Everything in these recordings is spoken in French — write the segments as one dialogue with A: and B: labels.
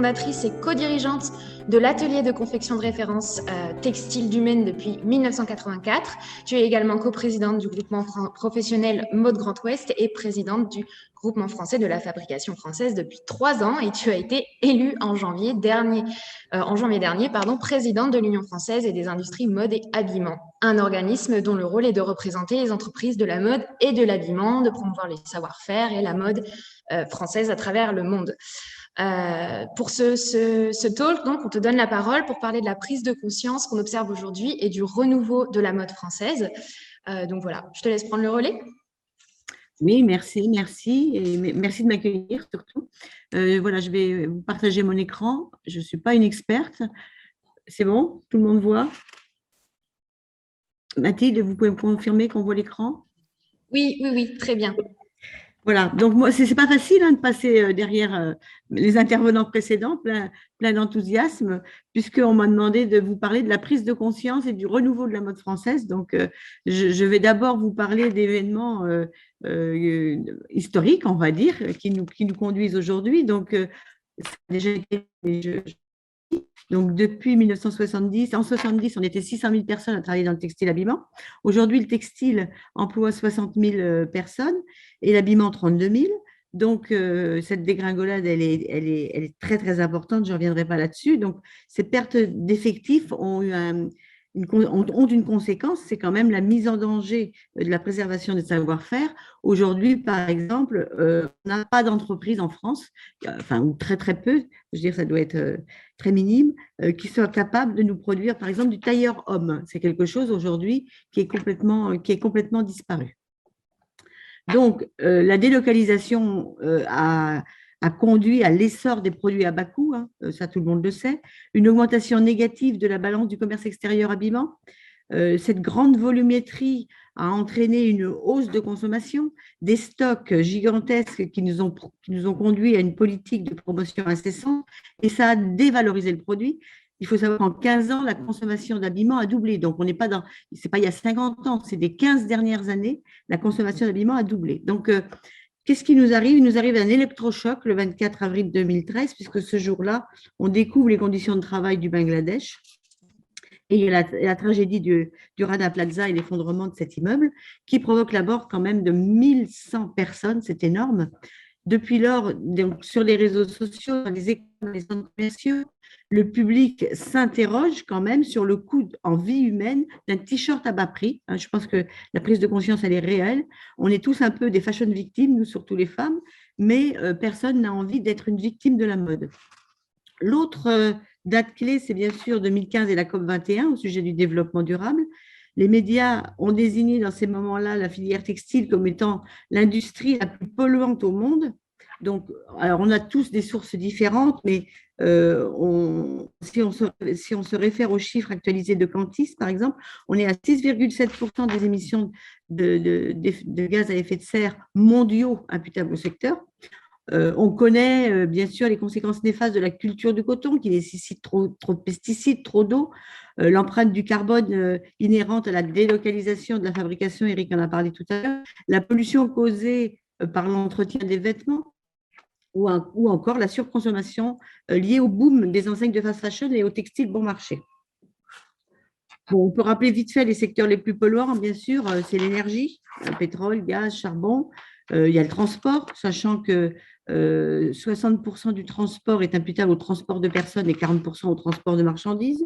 A: fondatrice et co-dirigeante de l'atelier de confection de référence textile du Maine depuis 1984. Tu es également coprésidente du groupement professionnel Mode Grand Ouest et présidente du groupement français de la fabrication française depuis 3 ans, et tu as été élue en janvier dernier, présidente de l'Union française et des industries mode et habillement, un organisme dont le rôle est de représenter les entreprises de la mode et de l'habillement, de promouvoir les savoir-faire et la mode française à travers le monde. Pour ce talk, donc, on te donne la parole pour parler de la prise de conscience qu'on observe aujourd'hui et du renouveau de la mode française. Donc voilà, je te laisse prendre le relais.
B: Oui, merci, et merci de m'accueillir surtout. Voilà, je vais vous partager mon écran. Je ne suis pas une experte. C'est bon? Tout le monde voit? Mathilde, vous pouvez me confirmer qu'on voit l'écran?
A: Oui, très bien.
B: Voilà, donc moi, c'est pas facile de passer derrière les intervenants précédents, plein d'enthousiasme, puisqu'on m'a demandé de vous parler de la prise de conscience et du renouveau de la mode française. Donc, je vais d'abord vous parler d'événements historiques, on va dire, qui nous conduisent aujourd'hui. Donc, ça a déjà été, donc, depuis 1970, en 70, on était 600 000 personnes à travailler dans le textile habillement. Aujourd'hui, le textile emploie 60 000 personnes et l'habillement 32 000. Donc, cette dégringolade, elle est très, très importante. Je ne reviendrai pas là-dessus. Donc, ces pertes d'effectifs ont eu ont une conséquence, c'est quand même la mise en danger de la préservation des savoir-faire. Aujourd'hui, par exemple, on n'a pas d'entreprise en France, enfin, ou très, très peu, je veux dire, ça doit être très minime, qui soit capable de nous produire, par exemple, du tailleur homme. C'est quelque chose aujourd'hui qui est complètement disparu. Donc, la délocalisation a conduit à l'essor des produits à bas coût, hein, ça tout le monde le sait, une augmentation négative de la balance du commerce extérieur habillement. Cette grande volumétrie a entraîné une hausse de consommation, des stocks gigantesques qui nous ont conduit à une politique de promotion incessante, et ça a dévalorisé le produit. Il faut savoir qu'en 15 ans, la consommation d'habillement a doublé. Donc, on n'est pas dans, c'est pas il y a 50 ans, c'est des 15 dernières années, la consommation d'habillement a doublé. Donc, qu'est-ce qui nous arrive? Il nous arrive un électrochoc le 24 avril 2013, puisque ce jour-là, on découvre les conditions de travail du Bangladesh. Et il y a la tragédie du Rana Plaza et l'effondrement de cet immeuble qui provoque la mort quand même de 1100 personnes, c'est énorme. Depuis lors, donc, sur les réseaux sociaux, dans les écoles, dans les centres commerciaux, le public s'interroge quand même sur le coût en vie humaine d'un t-shirt à bas prix. Je pense que la prise de conscience, elle est réelle. On est tous un peu des fashion victimes, nous, surtout les femmes, mais personne n'a envie d'être une victime de la mode. L'autre date clé, c'est bien sûr 2015 et la COP21 au sujet du développement durable. Les médias ont désigné dans ces moments-là la filière textile comme étant l'industrie la plus polluante au monde. Donc, alors on a tous des sources différentes, mais si on se réfère aux chiffres actualisés de Cantis, par exemple, on est à 6,7% des émissions de gaz à effet de serre mondiaux imputables au secteur. On connaît bien sûr les conséquences néfastes de la culture du coton qui nécessite trop de pesticides, trop d'eau, l'empreinte du carbone inhérente à la délocalisation de la fabrication, Eric en a parlé tout à l'heure, la pollution causée par l'entretien des vêtements ou encore la surconsommation liée au boom des enseignes de fast fashion et au textile bon marché. Bon, on peut rappeler vite fait les secteurs les plus polluants, bien sûr, c'est l'énergie, pétrole, gaz, charbon. Il y a le transport, sachant que 60% du transport est imputable au transport de personnes et 40% au transport de marchandises.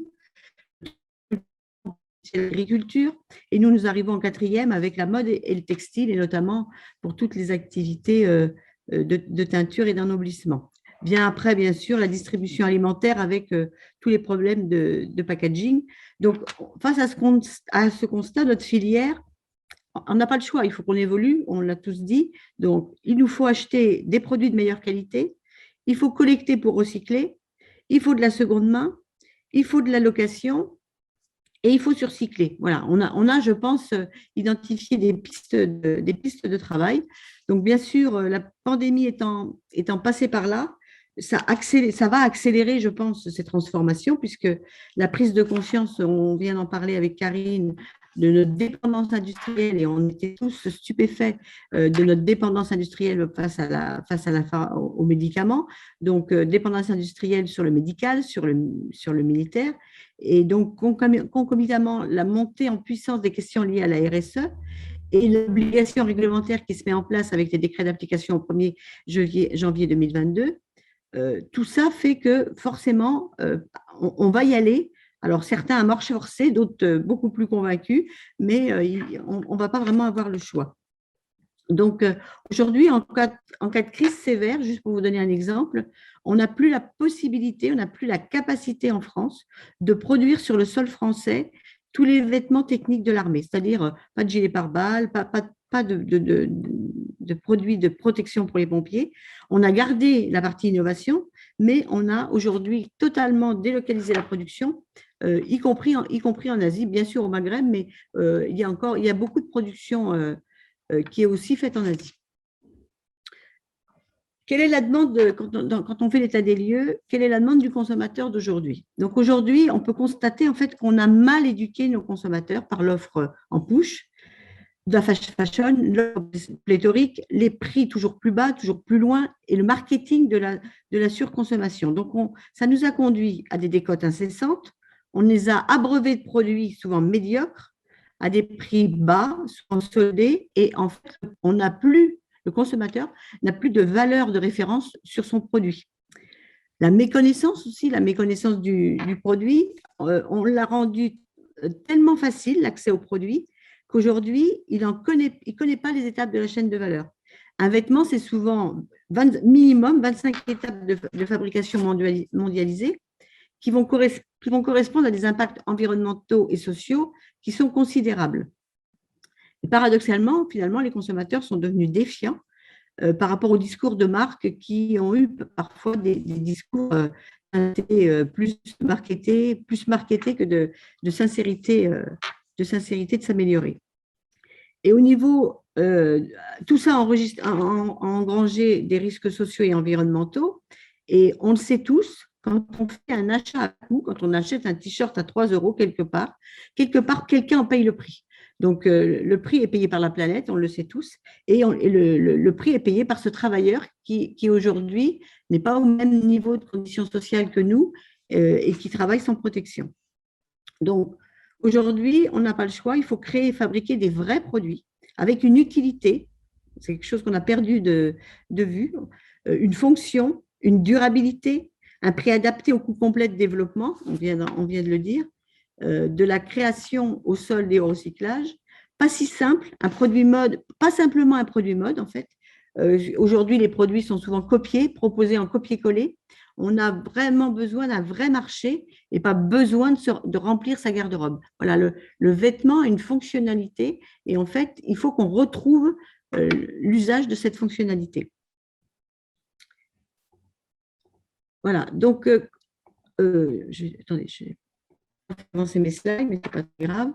B: C'est l'agriculture. Et nous arrivons en quatrième avec la mode et le textile, et notamment pour toutes les activités de teinture et d'ennoblissement. Vient après, bien sûr, la distribution alimentaire avec tous les problèmes de packaging. Donc, face à ce constat, notre filière, on n'a pas le choix, il faut qu'on évolue, on l'a tous dit. Donc, il nous faut acheter des produits de meilleure qualité, il faut collecter pour recycler, il faut de la seconde main, il faut de la location et il faut surcycler. Voilà, on a, je pense, identifié des pistes de travail. Donc, bien sûr, la pandémie étant passée par là, ça va accélérer, je pense, ces transformations, puisque la prise de conscience, on vient d'en parler avec Karine, de notre dépendance industrielle, et on était tous stupéfaits de notre dépendance industrielle aux médicaments, donc dépendance industrielle sur le médical, sur le militaire, et donc concomitamment la montée en puissance des questions liées à la RSE et l'obligation réglementaire qui se met en place avec les décrets d'application au 1er janvier 2022. Tout ça fait que forcément, on va y aller. Alors, certains à marche forcée, d'autres beaucoup plus convaincus, mais on ne va pas vraiment avoir le choix. Donc, aujourd'hui, en cas de crise sévère, juste pour vous donner un exemple, on n'a plus la possibilité, on n'a plus la capacité en France de produire sur le sol français tous les vêtements techniques de l'armée, c'est-à-dire pas de gilet pare-balles, pas de produits de protection pour les pompiers. On a gardé la partie innovation, mais on a aujourd'hui totalement délocalisé la production, y compris en Asie, bien sûr au Maghreb, mais il y a beaucoup de production qui est aussi faite en Asie. Quelle est la demande, quand on fait l'état des lieux, quelle est la demande du consommateur d'aujourd'hui? Donc aujourd'hui, on peut constater en fait qu'on a mal éduqué nos consommateurs par l'offre en push, de la fashion, l'offre pléthorique, les prix toujours plus bas, toujours plus loin, et le marketing de la surconsommation. Donc ça nous a conduit à des décotes incessantes, on les a abreuvés de produits souvent médiocres, à des prix bas, souvent soldés, et en fait, le consommateur n'a plus de valeur de référence sur son produit. La méconnaissance aussi, la méconnaissance du produit, on l'a rendu tellement facile, l'accès au produit, qu'aujourd'hui, il ne connaît pas les étapes de la chaîne de valeur. Un vêtement, c'est souvent minimum 25 étapes de fabrication mondialisées qui vont correspondre à des impacts environnementaux et sociaux qui sont considérables. Et paradoxalement, finalement, les consommateurs sont devenus défiants par rapport aux discours de marque qui ont eu parfois des discours plus marketés que de sincérité, de s'améliorer. Et au niveau, tout ça a engrangé des risques sociaux et environnementaux, et on le sait tous, quand on fait un achat à coût, quand on achète un t-shirt à 3 € quelque part, quelqu'un en paye le prix. Donc, le prix est payé par la planète, on le sait tous, et le prix est payé par ce travailleur qui aujourd'hui n'est pas au même niveau de conditions sociales que nous et qui travaille sans protection. Donc, aujourd'hui, on n'a pas le choix, il faut créer et fabriquer des vrais produits avec une utilité, c'est quelque chose qu'on a perdu de vue, une fonction, une durabilité, un prix adapté au coût complet de développement, on vient de le dire, de la création au solde et au recyclage, pas si simple, un produit mode, pas simplement un produit mode en fait. Aujourd'hui, les produits sont souvent copiés, proposés en copier-coller. On a vraiment besoin d'un vrai marché et pas besoin de remplir sa garde-robe. Voilà, le vêtement a une fonctionnalité et en fait, il faut qu'on retrouve l'usage de cette fonctionnalité. Voilà, donc, attendez, je vais avancer mes slides, mais ce n'est pas très grave.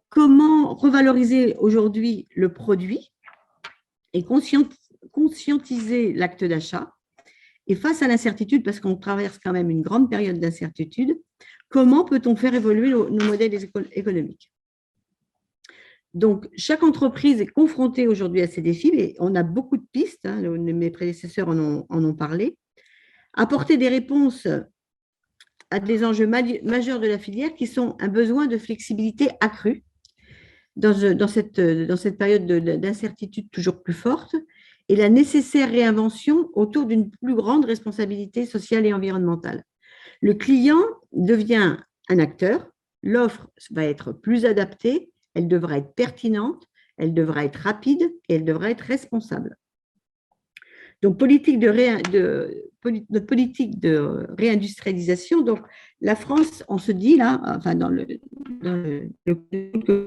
B: Comment revaloriser aujourd'hui le produit et conscientiser l'acte d'achat? Et face à l'incertitude, parce qu'on traverse quand même une grande période d'incertitude, comment peut-on faire évoluer nos modèles économiques? Donc, chaque entreprise est confrontée aujourd'hui à ces défis, et on a beaucoup de pistes, hein, mes prédécesseurs en ont parlé. Apporter des réponses à des enjeux majeurs de la filière qui sont un besoin de flexibilité accrue dans cette période d'incertitude toujours plus forte et la nécessaire réinvention autour d'une plus grande responsabilité sociale et environnementale. Le client devient un acteur, l'offre va être plus adaptée, elle devra être pertinente, elle devra être rapide et elle devra être responsable. Donc, notre politique de réindustrialisation, donc la France, on se dit là, enfin dans le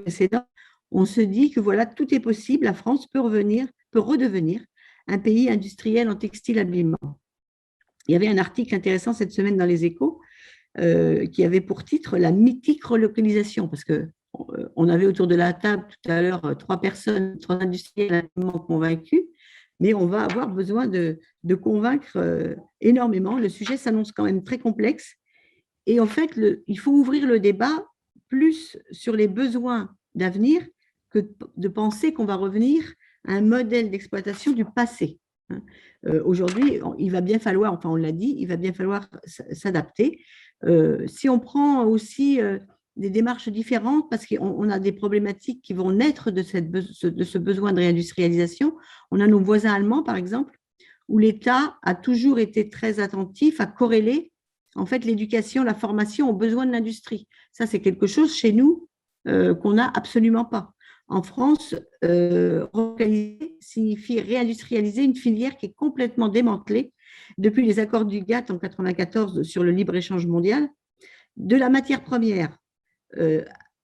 B: précédent, on se dit que voilà, tout est possible, la France peut redevenir un pays industriel en textile habillement. Il y avait un article intéressant cette semaine dans Les Échos qui avait pour titre « La mythique relocalisation », parce qu'on avait autour de la table tout à l'heure 3 personnes, 3 industriels habillement convaincus, mais on va avoir besoin de convaincre énormément. Le sujet s'annonce quand même très complexe. Et en fait, il faut ouvrir le débat plus sur les besoins d'avenir que de penser qu'on va revenir à un modèle d'exploitation du passé. Aujourd'hui, il va bien falloir, enfin on l'a dit, il va bien falloir s'adapter. Si on prend aussi des démarches différentes, parce qu'on a des problématiques qui vont naître de ce besoin de réindustrialisation. On a nos voisins allemands, par exemple, où l'État a toujours été très attentif à corréler en fait l'éducation, la formation aux besoins de l'industrie. Ça, c'est quelque chose chez nous qu'on n'a absolument pas. En France, relocaliser signifie réindustrialiser une filière qui est complètement démantelée depuis les accords du GATT en 1994 sur le libre-échange mondial, de la matière première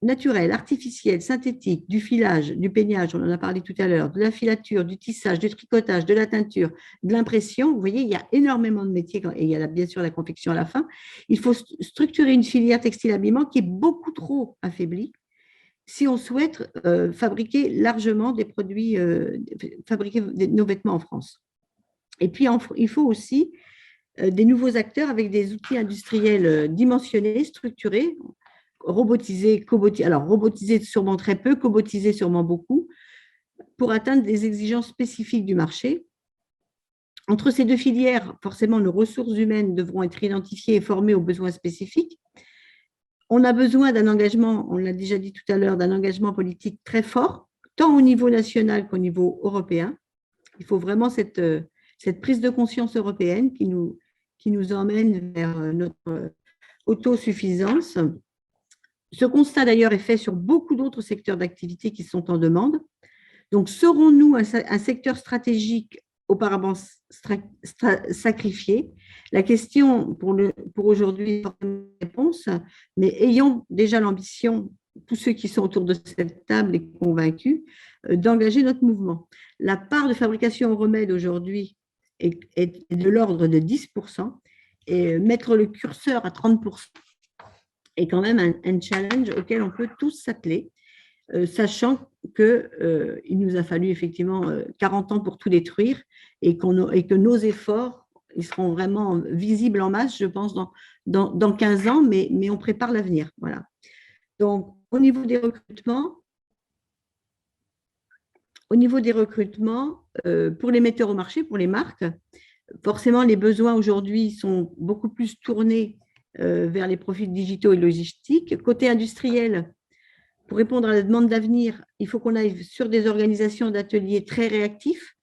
B: naturelle, artificielle, synthétique, du filage, du peignage, on en a parlé tout à l'heure, de la filature, du tissage, du tricotage, de la teinture, de l'impression. Vous voyez, il y a énormément de métiers et il y a bien sûr la confection à la fin. Il faut structurer une filière textile-habillement qui est beaucoup trop affaiblie si on souhaite fabriquer largement des produits, fabriquer nos vêtements en France. Et puis, il faut aussi des nouveaux acteurs avec des outils industriels dimensionnés, structurés, robotisés, alors robotisés sûrement très peu, cobotisés sûrement beaucoup, pour atteindre des exigences spécifiques du marché. Entre ces deux filières, forcément, nos ressources humaines devront être identifiées et formées aux besoins spécifiques. On a besoin d'un engagement, on l'a déjà dit tout à l'heure, d'un engagement politique très fort, tant au niveau national qu'au niveau européen. Il faut vraiment cette prise de conscience européenne qui nous emmène vers notre autosuffisance. Ce constat, d'ailleurs, est fait sur beaucoup d'autres secteurs d'activité qui sont en demande. Donc, serons-nous un secteur stratégique auparavant sacrifié? La question pour aujourd'hui est une réponse, mais ayons déjà l'ambition, tous ceux qui sont autour de cette table et convaincus, d'engager notre mouvement. La part de fabrication au remède aujourd'hui est de l'ordre de 10%, et mettre le curseur à 30% est quand même un challenge auquel on peut tous s'atteler, sachant qu'il nous a fallu effectivement 40 ans pour tout détruire et que nos efforts ils seront vraiment visibles en masse, je pense, dans 15 ans, mais on prépare l'avenir. Voilà. Donc, au niveau des recrutements, pour les metteurs au marché, pour les marques, forcément, les besoins aujourd'hui sont beaucoup plus tournés vers les profils digitaux et logistiques. Côté industriel, pour répondre à la demande d'avenir, il faut qu'on aille sur des organisations d'ateliers très réactifs,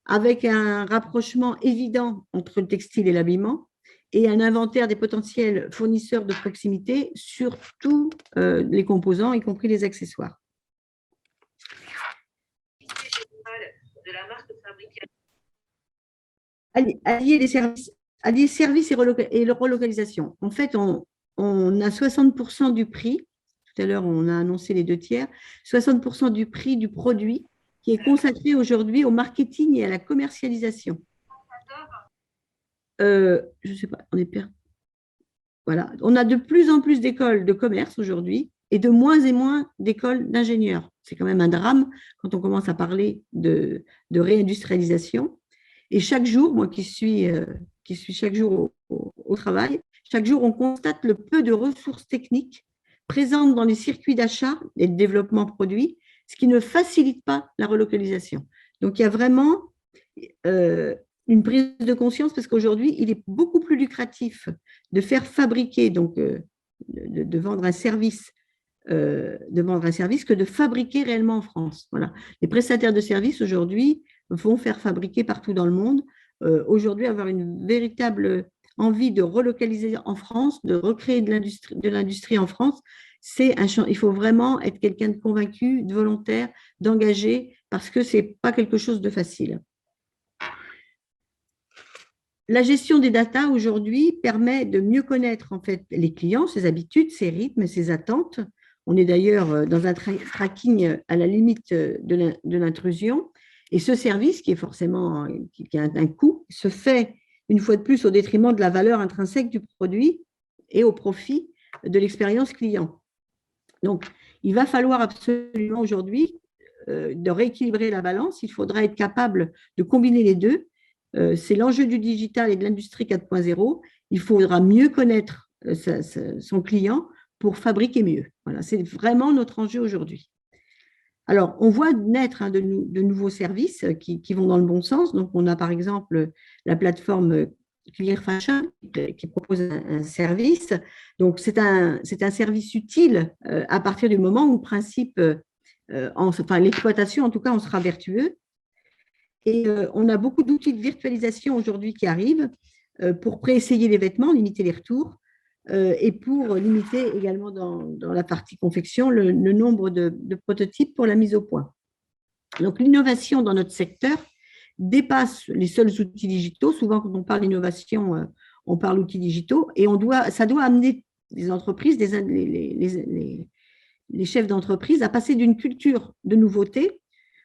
B: avec un rapprochement évident entre le textile et l'habillement et un inventaire des potentiels fournisseurs de proximité sur tous les composants, y compris les accessoires. Allier services et relocalisation. En fait, on a 60% du prix, tout à l'heure on a annoncé les 2/3, 60% du prix du produit qui est consacré aujourd'hui au marketing et à la commercialisation. Je ne sais pas, on est perdu. Voilà. On a de plus en plus d'écoles de commerce aujourd'hui et de moins en moins d'écoles d'ingénieurs. C'est quand même un drame quand on commence à parler de réindustrialisation. Et chaque jour, moi qui suis chaque jour au travail, chaque jour, on constate le peu de ressources techniques présentes dans les circuits d'achat et de développement produit, ce qui ne facilite pas la relocalisation. Donc, il y a vraiment une prise de conscience parce qu'aujourd'hui, il est beaucoup plus lucratif de faire fabriquer, donc de vendre un service, que de fabriquer réellement en France. Voilà. Les prestataires de services aujourd'hui vont faire fabriquer partout dans le monde. Aujourd'hui, avoir une véritable envie de relocaliser en France, de recréer de l'industrie en France, il faut vraiment être quelqu'un de convaincu, de volontaire, d'engagé, parce que ce n'est pas quelque chose de facile. La gestion des data aujourd'hui permet de mieux connaître en fait les clients, ses habitudes, ses rythmes, ses attentes. On est d'ailleurs dans un tracking à la limite de l'intrusion. Et ce service, qui est forcément qui a un coût, se fait une fois de plus au détriment de la valeur intrinsèque du produit et au profit de l'expérience client. Donc, il va falloir absolument aujourd'hui de rééquilibrer la balance. Il faudra être capable de combiner les deux. C'est l'enjeu du digital et de l'industrie 4.0. Il faudra mieux connaître son client pour fabriquer mieux. Voilà, c'est vraiment notre enjeu aujourd'hui. Alors, on voit naître de nouveaux services qui vont dans le bon sens. Donc, on a par exemple la plateforme Clear Fashion qui propose un service. Donc, c'est un service utile à partir du moment où le principe, l'exploitation en tout cas, on sera vertueux. Et on a beaucoup d'outils de virtualisation aujourd'hui qui arrivent pour préessayer les vêtements, limiter les retours et pour limiter également dans la partie confection le nombre de prototypes pour la mise au point. Donc, l'innovation dans notre secteur dépasse les seuls outils digitaux. Souvent, quand on parle d'innovation, on parle outils digitaux et ça doit amener les entreprises, les chefs d'entreprise à passer d'une culture de nouveauté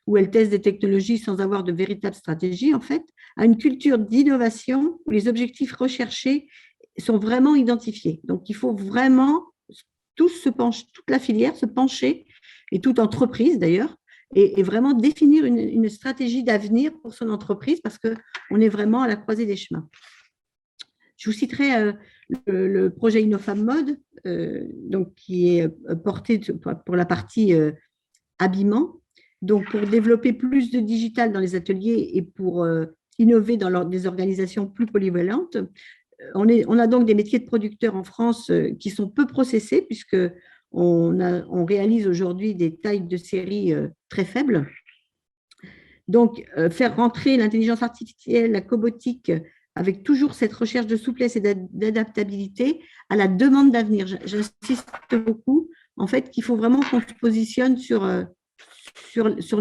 B: où elles testent des technologies sans avoir de véritable stratégie, en fait, à une culture d'innovation où les objectifs recherchés sont vraiment identifiés. Donc, il faut vraiment toute la filière se pencher, et toute entreprise d'ailleurs, et vraiment définir une stratégie d'avenir pour son entreprise parce qu'on est vraiment à la croisée des chemins. Je vous citerai le projet InnoFam Mode, donc, qui est porté pour la partie habillement. Donc, pour développer plus de digital dans les ateliers et pour innover dans des organisations plus polyvalentes, on a donc des métiers de producteurs en France qui sont peu processés puisqu'on réalise aujourd'hui des tailles de série très faibles. Donc, faire rentrer l'intelligence artificielle, la cobotique, avec toujours cette recherche de souplesse et d'adaptabilité à la demande d'avenir. J'insiste beaucoup, en fait, qu'il faut vraiment qu'on se positionne sur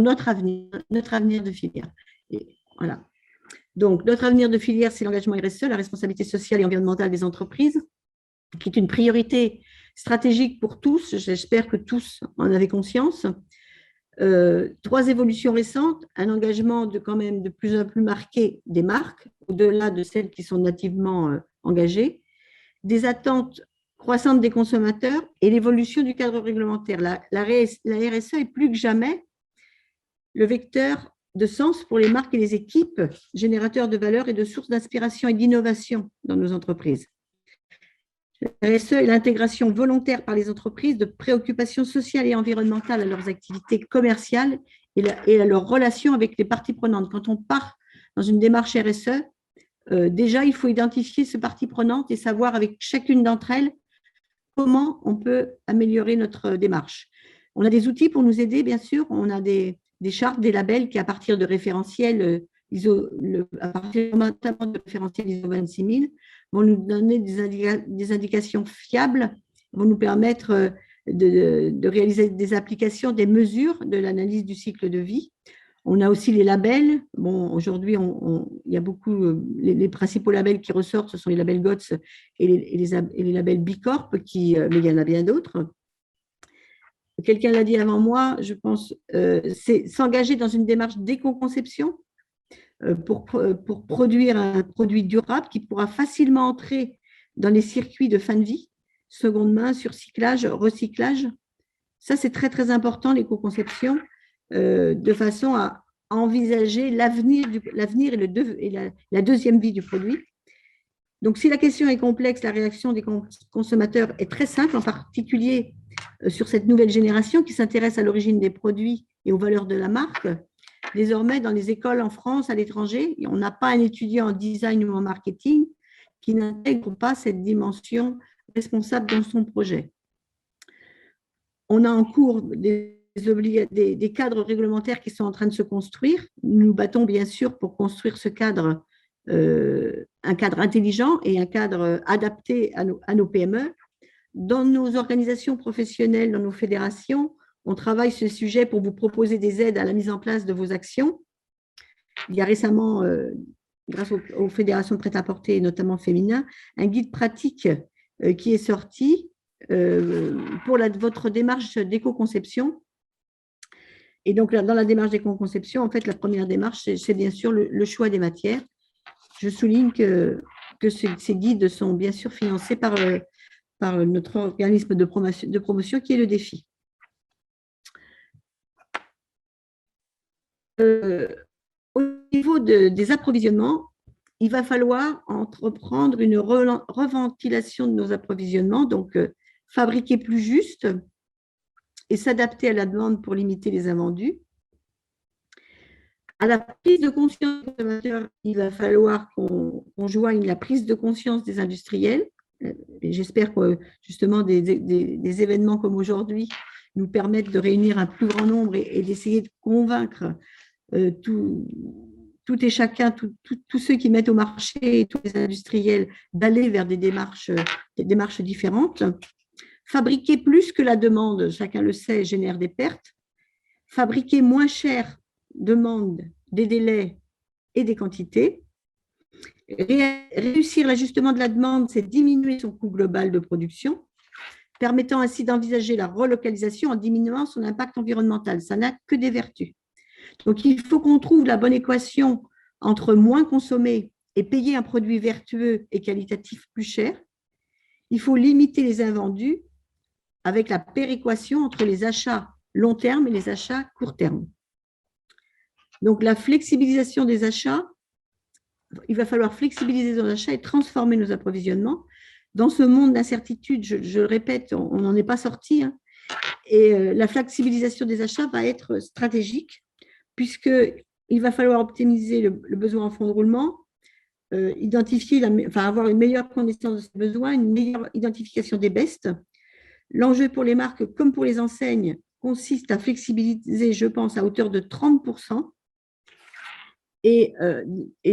B: notre avenir de filière. Et voilà. Donc, notre avenir de filière, c'est l'engagement RSE, la responsabilité sociale et environnementale des entreprises, qui est une priorité stratégique pour tous. J'espère que tous en avez conscience. 3 évolutions récentes, un engagement quand même de plus en plus marqué des marques, au-delà de celles qui sont nativement engagées, des attentes croissantes des consommateurs et l'évolution du cadre réglementaire. La RSE est plus que jamais le vecteur de sens pour les marques et les équipes, générateurs de valeur et de sources d'inspiration et d'innovation dans nos entreprises. La RSE est l'intégration volontaire par les entreprises de préoccupations sociales et environnementales à leurs activités commerciales et à leurs relations avec les parties prenantes. Quand on part dans une démarche RSE, déjà, il faut identifier ces parties prenantes et savoir avec chacune d'entre elles comment on peut améliorer notre démarche. On a des outils pour nous aider, bien sûr. On a des chartes, des labels qui, à partir de référentiels à partir notamment de référentiels ISO 26000, vont nous donner des indications fiables, vont nous permettre de réaliser des applications, des mesures de l'analyse du cycle de vie. On a aussi les labels. Bon, aujourd'hui, il y a beaucoup, les principaux labels qui ressortent, ce sont les labels GOTS et les labels Bicorp, mais il y en a bien d'autres. Quelqu'un l'a dit avant moi, je pense, c'est s'engager dans une démarche d'éco-conception pour produire un produit durable qui pourra facilement entrer dans les circuits de fin de vie, seconde main, surcyclage, recyclage. Ça, c'est très, très important, l'éco-conception, de façon à envisager l'avenir et la deuxième vie du produit. Donc, si la question est complexe, la réaction des consommateurs est très simple, en particulier sur cette nouvelle génération qui s'intéresse à l'origine des produits et aux valeurs de la marque. Désormais, dans les écoles en France, à l'étranger, on n'a pas un étudiant en design ou en marketing qui n'intègre pas cette dimension responsable dans son projet. On a en cours des cadres réglementaires qui sont en train de se construire. Nous nous battons bien sûr pour construire ce cadre, un cadre intelligent et un cadre adapté à nos PME. Dans nos organisations professionnelles, dans nos fédérations, on travaille ce sujet pour vous proposer des aides à la mise en place de vos actions. Il y a récemment, grâce aux fédérations de prêt-à-porter, notamment féminin, un guide pratique qui est sorti pour votre démarche d'éco-conception. Et donc, dans la démarche d'éco-conception, en fait, la première démarche, c'est bien sûr le choix des matières. Je souligne que ces guides sont bien sûr financés par notre organisme de promotion qui est le défi. Au niveau des approvisionnements, il va falloir entreprendre une reventilation de nos approvisionnements, donc fabriquer plus juste et s'adapter à la demande pour limiter les invendus. À la prise de conscience des consommateurs, il va falloir qu'on joigne la prise de conscience des industriels. Et j'espère que justement des événements comme aujourd'hui nous permettent de réunir un plus grand nombre et d'essayer de convaincre tout et chacun, tous ceux qui mettent au marché et tous les industriels d'aller vers des démarches différentes. Fabriquer plus que la demande, chacun le sait, génère des pertes. Fabriquer moins cher demande des délais et des quantités. Réussir l'ajustement de la demande, c'est diminuer son coût global de production, permettant ainsi d'envisager la relocalisation en diminuant son impact environnemental. Ça n'a que des vertus. Donc, il faut qu'on trouve la bonne équation entre moins consommer et payer un produit vertueux et qualitatif plus cher. Il faut limiter les invendus avec la péréquation entre les achats long terme et les achats court terme. Donc, la flexibilisation des achats, il va falloir flexibiliser nos achats et transformer nos approvisionnements. Dans ce monde d'incertitude, je le répète, on n'en est pas sorti, hein, et la flexibilisation des achats va être stratégique, puisqu'il va falloir optimiser le besoin en fonds de roulement, avoir une meilleure connaissance de ses besoins, une meilleure identification des bestes. L'enjeu pour les marques comme pour les enseignes consiste à flexibiliser, je pense, à hauteur de 30%, et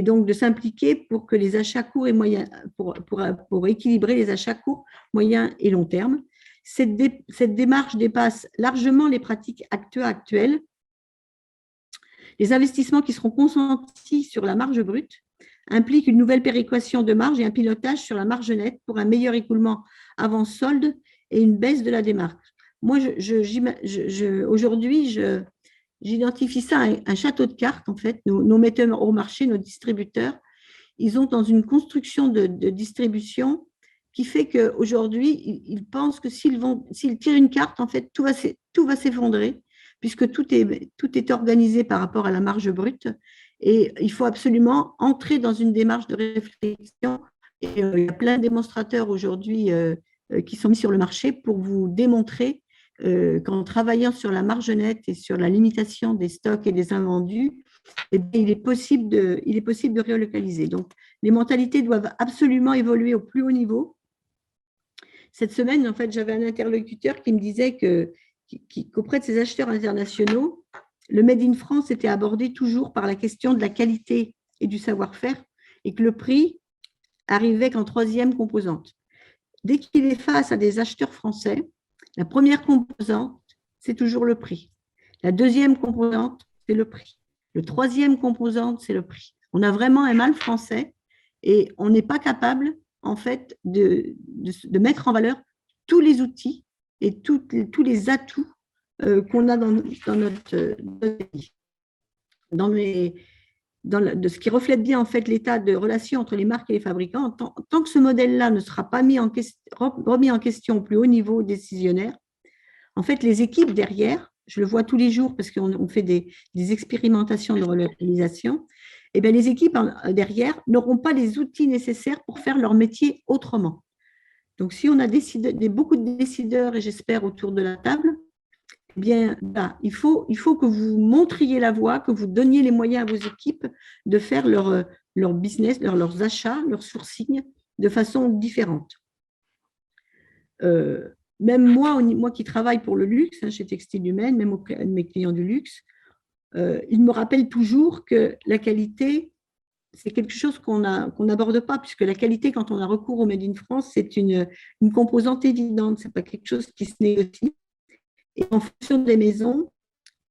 B: donc de s'impliquer pour que les achats courts et moyens, pour équilibrer les achats courts, moyens et long terme. Cette démarche dépasse largement les pratiques actuelles. Les investissements qui seront consentis sur la marge brute impliquent une nouvelle péréquation de marge et un pilotage sur la marge nette pour un meilleur écoulement avant solde et une baisse de la démarche. Moi, aujourd'hui, j'identifie ça à un château de cartes, en fait. Nos metteurs au marché, nos distributeurs, ils ont dans une construction de distribution qui fait qu'aujourd'hui, ils pensent que s'ils tirent une carte, en fait, tout va s'effondrer, puisque tout est organisé par rapport à la marge brute. Et il faut absolument entrer dans une démarche de réflexion. Et il y a plein de démonstrateurs aujourd'hui qui sont mis sur le marché pour vous démontrer qu'en travaillant sur la marge nette et sur la limitation des stocks et des invendus, eh bien, il est possible de relocaliser. Donc, les mentalités doivent absolument évoluer au plus haut niveau. Cette semaine, en fait, j'avais un interlocuteur qui me disait qu'auprès de ses acheteurs internationaux, le Made in France était abordé toujours par la question de la qualité et du savoir-faire et que le prix arrivait qu'en troisième composante. Dès qu'il est face à des acheteurs français, la première composante, c'est toujours le prix. La deuxième composante, c'est le prix. Le troisième composante, c'est le prix. On a vraiment un mal français et on n'est pas capable, en fait, de mettre en valeur tous les outils et tous les atouts qu'on a dans notre pays. De ce qui reflète bien en fait l'état de relation entre les marques et les fabricants, tant que ce modèle-là ne sera pas remis en question au plus haut niveau décisionnaire, en fait, les équipes derrière, je le vois tous les jours parce qu'on fait des expérimentations de relocalisation, et bien les équipes derrière n'auront pas les outils nécessaires pour faire leur métier autrement. Donc, si on a beaucoup de décideurs, et j'espère autour de la table, eh bien, là, il faut que vous montriez la voie, que vous donniez les moyens à vos équipes de faire leur business, leurs achats, leur sourcing de façon différente. Même moi qui travaille pour le luxe, hein, chez Textile Humaine, même auprès de mes clients du luxe, ils me rappellent toujours que la qualité, c'est quelque chose qu'on n'aborde pas, puisque la qualité, quand on a recours au Made in France, c'est une composante évidente, ce n'est pas quelque chose qui se négocie. Et en fonction des maisons,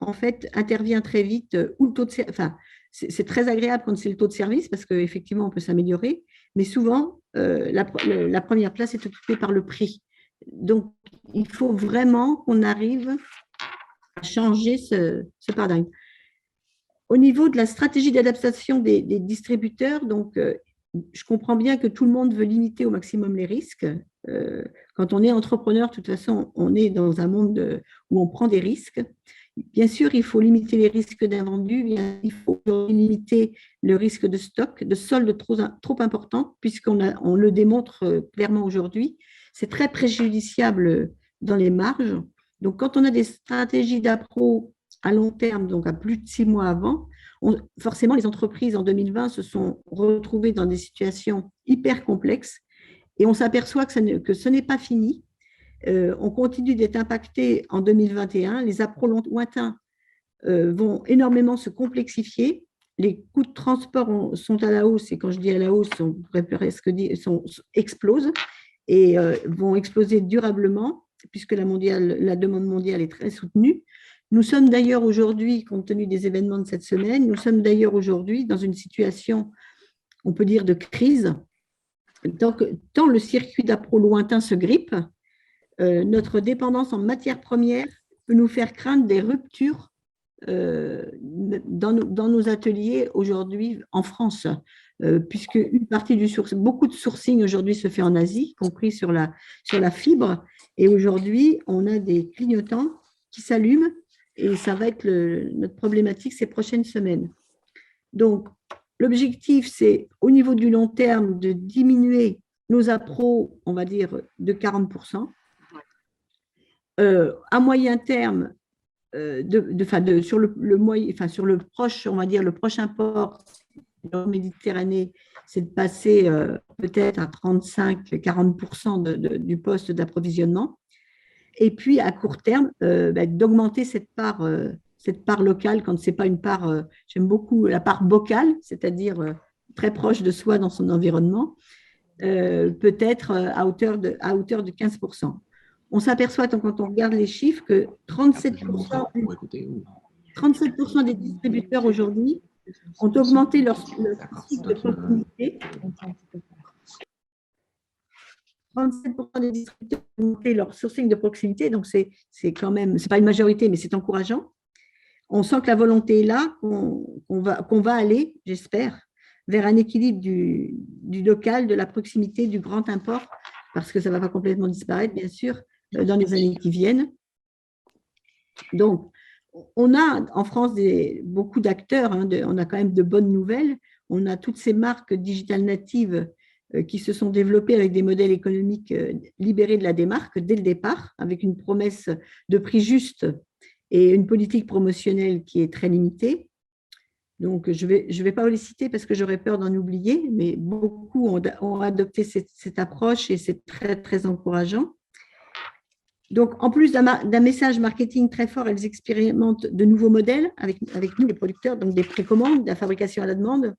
B: en fait, intervient très vite où le taux de service. Enfin, c'est très agréable quand c'est le taux de service parce qu'effectivement, on peut s'améliorer, mais souvent, la première place est occupée par le prix. Donc, il faut vraiment qu'on arrive à changer ce paradigme. Au niveau de la stratégie d'adaptation des distributeurs, donc, je comprends bien que tout le monde veut limiter au maximum les risques. Quand on est entrepreneur, de toute façon, on est dans un monde où on prend des risques. Bien sûr, il faut limiter les risques d'invendus, il faut limiter le risque de stock, de solde trop important, puisqu'on le démontre clairement aujourd'hui. c'est très préjudiciable dans les marges. Donc, quand on a des stratégies d'appro à long terme, donc à plus de 6 mois avant, forcément, les entreprises en 2020 se sont retrouvées dans des situations hyper complexes et on s'aperçoit que ce n'est pas fini. On continue d'être impacté en 2021. Les appros lointains vont énormément se complexifier. Les coûts de transport sont à la hausse, et quand je dis à la hausse, on pourrait presque dire explosent et vont exploser durablement, puisque la demande mondiale est très soutenue. Nous sommes d'ailleurs aujourd'hui, compte tenu des événements de cette semaine, nous sommes d'ailleurs aujourd'hui dans une situation, on peut dire, de crise. Tant le circuit d'appro lointain se grippe, notre dépendance en matières premières peut nous faire craindre des ruptures dans nos ateliers aujourd'hui en France, puisque une partie beaucoup de sourcing aujourd'hui se fait en Asie, y compris sur la fibre, et aujourd'hui on a des clignotants qui s'allument et ça va être notre problématique ces prochaines semaines. Donc l'objectif, c'est au niveau du long terme de diminuer nos appros, on va dire, de 40%. À moyen terme, sur le proche, on va dire le prochain port en Méditerranée, c'est de passer peut-être à 35-40% du poste d'approvisionnement. Et puis à court terme, d'augmenter cette part locale quand c'est pas une part, j'aime beaucoup la part bocale, c'est-à-dire très proche de soi dans son environnement, peut-être à hauteur de 15%. On s'aperçoit quand on regarde les chiffres que 37% des distributeurs aujourd'hui ont augmenté leur sourcing de proximité. 37% des distributeurs ont augmenté leur sourcing de proximité, donc c'est quand même, c'est pas une majorité, mais c'est encourageant. On sent que la volonté est là, qu'on va aller, j'espère, vers un équilibre du local, de la proximité, du grand import, parce que ça ne va pas complètement disparaître, bien sûr, dans les années qui viennent. Donc, on a en France beaucoup d'acteurs, on a quand même de bonnes nouvelles. On a toutes ces marques digitales natives qui se sont développées avec des modèles économiques libérés de la démarque dès le départ, avec une promesse de prix juste et une politique promotionnelle qui est très limitée. Donc, je vais pas vous les citer parce que j'aurais peur d'en oublier, mais beaucoup ont adopté cette approche et c'est très, très encourageant. Donc, en plus d'un message marketing très fort, elles expérimentent de nouveaux modèles avec nous, les producteurs, donc des précommandes, de la fabrication à la demande,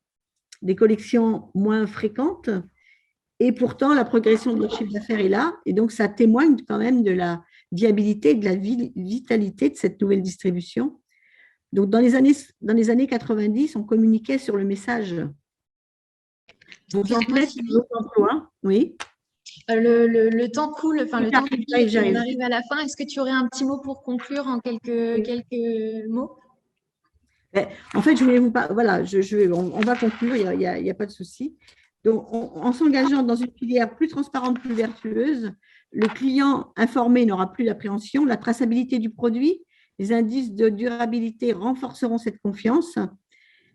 B: des collections moins fréquentes. Et pourtant, la progression de leur chiffre d'affaires est là. Et donc, ça témoigne quand même de la viabilité, de la vitalité de cette nouvelle distribution. Donc, dans les années 90, on communiquait sur le message. Vos emplois, vos emplois, oui.
A: Le temps coule, enfin le temps coule, on arrive à la fin. Est-ce que tu aurais un petit mot pour conclure en quelques mots?
B: En fait, je voulais vous parler, voilà, on va conclure, il n'y a pas de souci. Donc, en s'engageant dans une filière plus transparente, plus vertueuse, le client informé n'aura plus d'appréhension, la traçabilité du produit, les indices de durabilité renforceront cette confiance.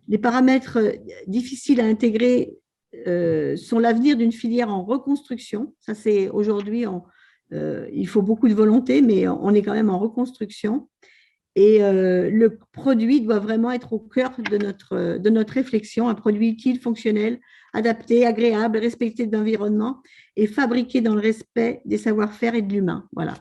B: Les paramètres difficiles à intégrer sont l'avenir d'une filière en reconstruction. Ça, c'est aujourd'hui, il faut beaucoup de volonté, mais on est quand même en reconstruction. Et le produit doit vraiment être au cœur de notre réflexion, un produit utile, fonctionnel, adapté, agréable, respecté de l'environnement et fabriqué dans le respect des savoir-faire et de l'humain. Voilà.